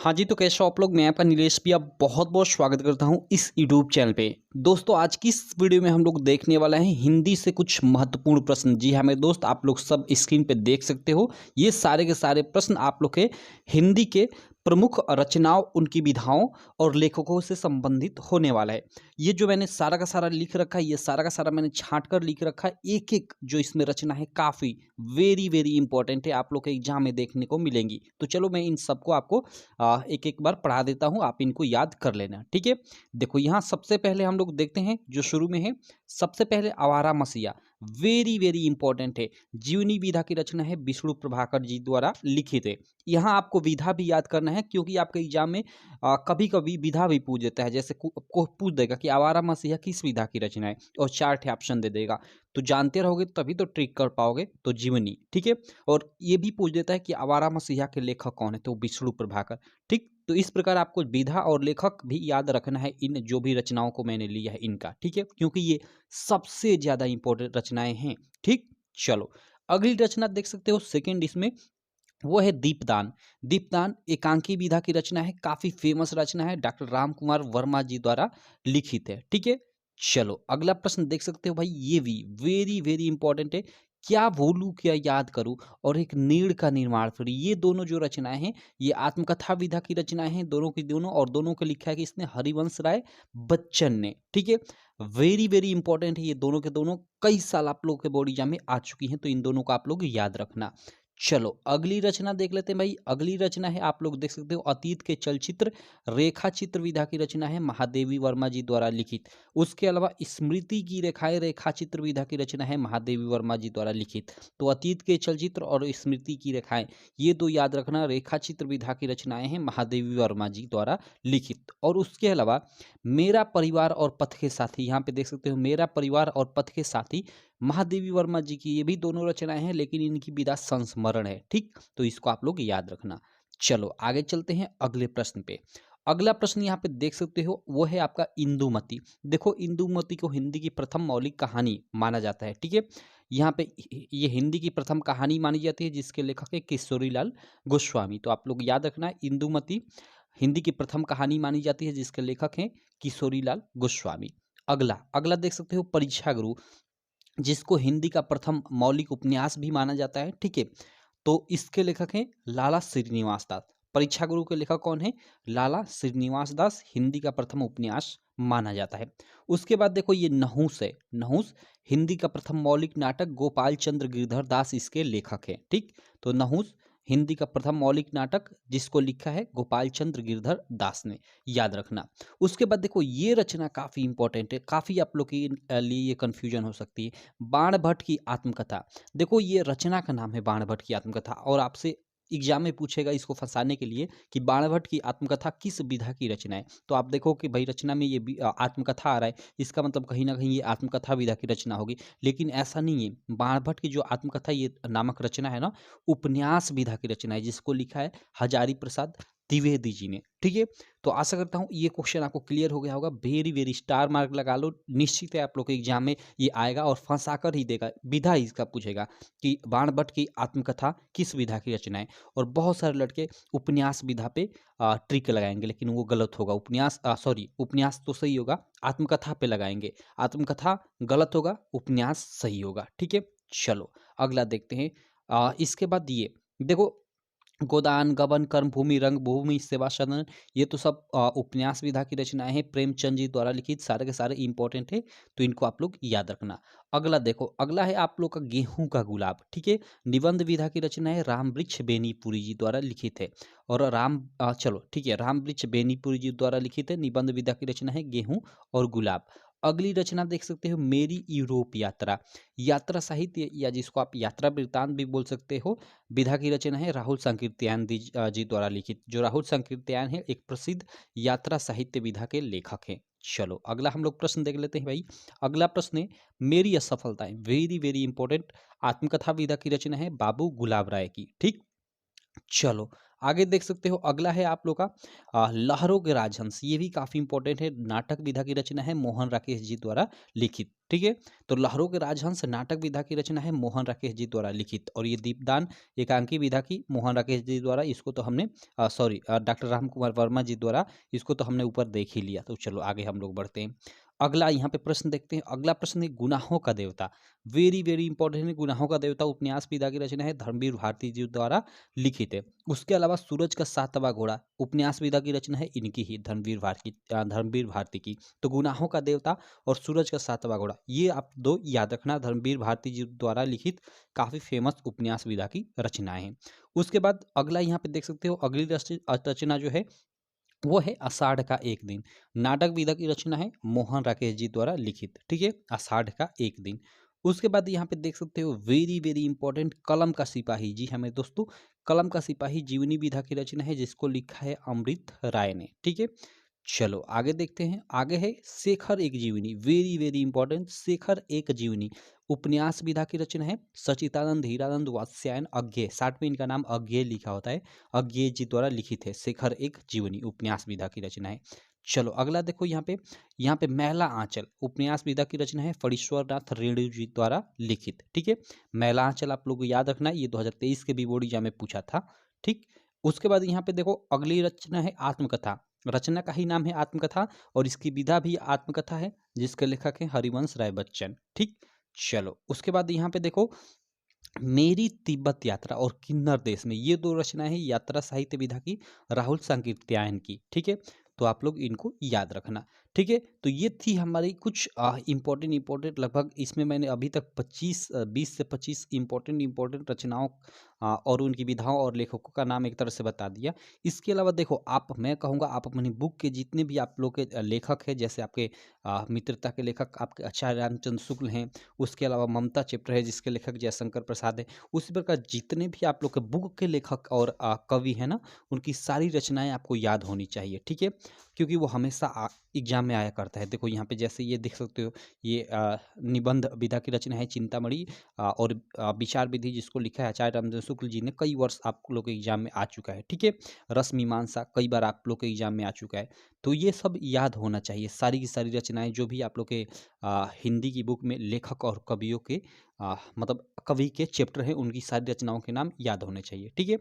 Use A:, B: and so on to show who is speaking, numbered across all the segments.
A: हाँ जी, तो कैसे हो आप लोग? मैं आपका नीलेश भी आप बहुत-बहुत स्वागत करता हूँ इस यूट्यूब चैनल पे। दोस्तों आज की इस वीडियो में हम लोग देखने वाला है हिंदी से कुछ महत्वपूर्ण प्रश्न। जी हाँ मेरे दोस्त, आप लोग सब स्क्रीन पे देख सकते हो। ये सारे के सारे प्रश्न आप लोग के हिंदी के प्रमुख रचनाओं, उनकी विधाओं और लेखकों से संबंधित होने वाला है। ये जो मैंने सारा का सारा लिख रखा है, ये सारा का सारा मैंने छाँट कर लिख रखा है। एक-एक जो इसमें रचना है काफ़ी वेरी इंपॉर्टेंट है, आप लोग के एग्ज़ाम में देखने को मिलेंगी। तो चलो मैं इन सबको आपको एक-एक बार पढ़ा देता हूँ, आप इनको याद कर लेना, ठीक है? देखो यहाँ सबसे पहले हम लोग देखते हैं जो शुरू में है, सबसे पहले आवारा मसीहा, वेरी इंपॉर्टेंट है। जीवनी विधा की रचना है विष्णु प्रभाकर जी द्वारा लिखित है। यहाँ आपको विधा भी याद करना है क्योंकि आपके एग्जाम में कभी-कभी विधा भी पूछ देता है, जैसे को पूछ देगा कि आवारा मसीहा किस विधा की रचना है और 4 ठे ऑप्शन दे देगा। तो जानते रहोगे तभी तो ट्रिक कर पाओगे, तो जीवनी, ठीक है? और ये भी पूछ देता है कि आवारा मसीहा के लेखक कौन है? तो विष्णु प्रभाकर, ठीक? तो इस प्रकार आपको विधा और लेखक भी याद रखना है इन जो भी रचनाओं को मैंने लिया है इनका, ठीक है? क्योंकि ये सबसे ज़्यादा इंपॉर्टेंट रचनाएँ हैं, ठीक? चलो, अगली रचना देख सकते हो सेकंड इसमें, वो है दीपदान। दीपदान एकांकी विधा की रचना है, काफ़ी फेमस रचना है, डॉक्टर रामकुमार वर्मा जी द्वारा लिखित है, ठीक है? चलो, अगला प्रश्न देख सकते हो भाई, ये भी वेरी इंपॉर्टेंट है। क्या भूलूं क्या याद करूं और एक नीड़ का निर्माण फिर, ये दोनों जो रचनाएं हैं ये आत्मकथा विधा की रचनाएं हैं, दोनों की दोनों, और दोनों को लिखा है कि इसने हरिवंश राय बच्चन ने, ठीक है? वेरी इंपॉर्टेंट है ये दोनों के दोनों, कई साल आप लोगों के बोर्ड एग्जाम में आ चुकी हैं, तो इन दोनों को आप लोग याद रखना। चलो अगली रचना देख लेते हैं भाई। अगली रचना है, आप लोग देख सकते हो, अतीत के चलचित्र रेखा चित्र विधा की रचना है, महादेवी वर्मा जी द्वारा लिखित। उसके अलावा स्मृति की रेखाएं रेखा चित्र विधा की रचना है, महादेवी वर्मा जी द्वारा लिखित। तो अतीत के चलचित्र और स्मृति की रेखाएं, ये दो याद रखना, रेखा चित्र विधा की रचनाएं हैं, महादेवी वर्मा जी द्वारा लिखित। और उसके अलावा मेरा परिवार और पथ के साथी, यहाँ पे देख सकते हो, मेरा परिवार और पथ के साथी महादेवी वर्मा जी की, ये भी दोनों रचनाएं हैं लेकिन इनकी विधा संस्मरण है, ठीक? तो इसको आप लोग याद रखना। चलो आगे चलते हैं अगले प्रश्न पे। अगला प्रश्न यहाँ पे देख सकते हो, वो है आपका इंदुमती। देखो इंदुमती को हिंदी की प्रथम मौलिक कहानी माना जाता है, ठीक है? यहाँ पे ये हिंदी की प्रथम कहानी मानी जाती है जिसके लेखक है किशोरीलाल गोस्वामी। तो आप लोग याद रखना, इंदुमती हिंदी की प्रथम कहानी मानी जाती है जिसके लेखक हैं किशोरीलाल गोस्वामी। अगला अगला देख सकते हो, परीक्षा गुरु, जिसको हिंदी का प्रथम मौलिक उपन्यास भी माना जाता है, ठीक है? तो इसके लेखक हैं लाला श्रीनिवास दास। परीक्षा गुरु के लेखक कौन है? लाला श्रीनिवास दास, हिंदी का प्रथम उपन्यास माना जाता है। उसके बाद देखो ये नहुस है, नहुस हिंदी का प्रथम मौलिक नाटक, गोपाल चंद्र गिरधर दास इसके लेखक है, ठीक? तो नहुस हिंदी का प्रथम मौलिक नाटक जिसको लिखा है गोपाल चंद्र गिरधर दास ने, याद रखना। उसके बाद देखो ये रचना काफ़ी इंपॉर्टेंट है, काफ़ी आप लोग के लिए ये कन्फ्यूजन हो सकती है, बाण भट्ट की आत्मकथा। देखो ये रचना का नाम है बाण भट्ट की आत्मकथा, और आपसे एग्जाम में पूछेगा इसको फंसाने के लिए कि बाण भट्ट की आत्मकथा किस विधा की रचना है। तो आप देखो कि भाई रचना में ये आत्मकथा आ रहा है, इसका मतलब कहीं ना कहीं ये आत्मकथा विधा की रचना होगी, लेकिन ऐसा नहीं है। बाण भट्ट की जो आत्मकथा ये नामक रचना है ना, उपन्यास विधा की रचना है जिसको लिखा है हजारी प्रसाद द्विवेदी जी ने, ठीक है? तो आशा करता हूँ ये क्वेश्चन आपको क्लियर हो गया होगा। वेरी स्टार मार्क लगा लो, निश्चित है आप लोग के एग्जाम में ये आएगा और फंसा कर ही देगा। विधा इसका पूछेगा कि बाण भट्ट की आत्मकथा किस विधा की रचना है, और बहुत सारे लड़के उपन्यास विधा पे ट्रिक लगाएंगे, लेकिन वो गलत होगा। उपन्यास सॉरी, उपन्यास तो सही होगा, आत्मकथा पे लगाएंगे, आत्मकथा गलत होगा, उपन्यास सही होगा, ठीक है? चलो अगला देखते हैं। इसके बाद ये देखो, गोदान गबन कर्मभूमि रंगभूमि सेवा सदन, ये तो सब उपन्यास विधा की रचनाएं हैं, प्रेमचंद जी द्वारा लिखित, सारे के सारे इंपॉर्टेंट है, तो इनको आप लोग याद रखना। अगला देखो, अगला है आप लोग का गेहूं का गुलाब, ठीक है? निबंध विधा की रचना है, राम वृक्ष बेनीपुरी जी द्वारा लिखित है। और चलो ठीक है, राम वृक्ष बेनीपुरी जी द्वारा लिखित है, निबंध विधा की रचना है गेहूं और गुलाब। अगली रचना देख सकते हो, मेरी यूरोप यात्रा, यात्रा साहित्य या जिसको आप यात्रा वृत्तांत भी बोल सकते हो, विधा की रचना है, राहुल संकीर्त्यायन जी द्वारा लिखित। जो राहुल संकीर्त्यायन है एक प्रसिद्ध यात्रा साहित्य विधा के लेखक हैं। चलो अगला हम लोग प्रश्न देख लेते हैं भाई। अगला प्रश्न है, मेरी असफलताएं, वेरी इंपॉर्टेंट, आत्मकथा विधा की रचना है, बाबू गुलाब राय की, ठीक? चलो आगे देख सकते हो अगला है आप लोग का लहरों के राजहंस। ये भी काफ़ी इंपॉर्टेंट है, नाटक विधा की रचना है मोहन राकेश जी द्वारा लिखित। ठीक है, तो लहरों के राजहंस नाटक विधा की रचना है मोहन राकेश जी द्वारा लिखित। और ये दीपदान एकांकी विधा की मोहन राकेश जी द्वारा, इसको तो हमने सॉरी डॉक्टर राम कुमार वर्मा जी द्वारा, इसको तो हमने ऊपर देख ही लिया। तो चलो आगे हम लोग बढ़ते हैं। अगला यहाँ पे प्रश्न देखते हैं। अगला प्रश्न है गुनाहों का देवता। वेरी वेरी इंपॉर्टेंट है। गुनाहों का देवता उपन्यास विधा की रचना है धर्मवीर भारती जी द्वारा लिखित है। उसके अलावा सूरज का सातवां घोड़ा उपन्यास विधा की रचना है इनकी ही, धर्मवीर भारती की। तो गुनाहों का देवता और सूरज का सातवां घोड़ा, ये आप दो याद रखना, धर्मवीर भारती जी द्वारा लिखित काफी फेमस उपन्यास विधा की रचनाएं हैं। उसके बाद अगला यहाँ पे देख सकते हो, अगली रचना जो है वो है आषाढ़ का एक दिन। नाटक विधा की रचना है मोहन राकेश जी द्वारा लिखित। ठीक है, आषाढ़ का एक दिन। उसके बाद यहाँ पे देख सकते हो वेरी वेरी इंपॉर्टेंट कलम का सिपाही। जी हाँ मेरे दोस्तों, कलम का सिपाही जीवनी विधा की रचना है, जिसको लिखा है अमृत राय ने। ठीक है, चलो आगे देखते हैं। आगे है शेखर एक जीवनी। वेरी वेरी इंपॉर्टेंट, शेखर एक जीवनी उपन्यास विधा की रचना है सचिदानंद हीरानंद वात्स्यायन अज्ञेय, साथ में इनका नाम अज्ञेय लिखा होता है, अज्ञेय जी द्वारा लिखित है। शेखर एक जीवनी उपन्यास विधा की रचना है। चलो अगला देखो, यहाँ पे मैला आंचल उपन्यास विधा की रचना है फणीश्वर नाथ रेणु जी द्वारा लिखित। ठीक है, मैला आंचल आप लोग को याद रखना है, ये 2023 के भी बोर्ड एग्जाम में पूछा था। ठीक, उसके बाद यहाँ पे देखो अगली रचना है आत्मकथा। रचना का ही नाम है आत्मकथा और इसकी विधा भी आत्मकथा है, जिसके लेखक हैं हरिवंश राय बच्चन। ठीक, चलो उसके बाद यहाँ पे देखो मेरी तिब्बत यात्रा और किन्नर देश में, ये दो रचनाएं हैं यात्रा साहित्य विधा की राहुल सांकृत्यायन की। ठीक है, तो आप लोग इनको याद रखना। ठीक है, तो ये थी हमारी कुछ इंपॉर्टेंट लगभग इसमें मैंने अभी तक 20 से 25 इंपॉर्टेंट रचनाओं और उनकी विधाओं और लेखकों का नाम एक तरह से बता दिया। इसके अलावा देखो मैं कहूँगा आप अपनी बुक के जितने भी आप लोग के लेखक हैं, जैसे आपके मित्रता के लेखक आपके आचार्य रामचंद्र शुक्ल हैं, उसके अलावा ममता चैप्टर है जिसके लेखक जयशंकर प्रसाद है, उसी प्रकार जितने भी आप लोग के बुक के लेखक और कवि है ना, उनकी सारी रचनाएं आपको याद होनी चाहिए। ठीक है, क्योंकि वो हमेशा एग्जाम में आया करता है। देखो यहाँ पे जैसे ये देख सकते हो, ये निबंध विधा की रचना है चिंतामणि और विचार विधि, जिसको लिखा है आचार्य रामचंद्र शुक्ल जी ने, कई वर्ष आप लोग के एग्जाम में आ चुका है। ठीक है, रस मीमांसा कई बार आप लोग के एग्जाम में आ चुका है। तो ये सब याद होना चाहिए, सारी की सारी रचनाएं जो भी आप लोग के हिंदी की बुक में लेखक और कवियों के मतलब कवि के चैप्टर हैं, उनकी सारी रचनाओं के नाम याद होने चाहिए। ठीक है,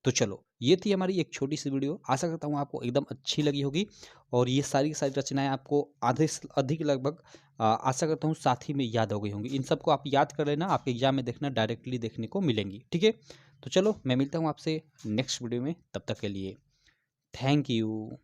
A: तो चलो ये थी हमारी एक छोटी सी वीडियो, आशा करता हूँ आपको एकदम अच्छी लगी होगी। और ये सारी की सारी रचनाएं आपको आधे से अधिक लगभग आशा करता हूँ साथ ही में याद हो गई होंगी। इन सबको आप याद कर लेना, आपके एग्जाम में देखना डायरेक्टली देखने को मिलेंगी। ठीक है, तो चलो मैं मिलता हूँ आपसे नेक्स्ट वीडियो में, तब तक के लिए थैंक यू।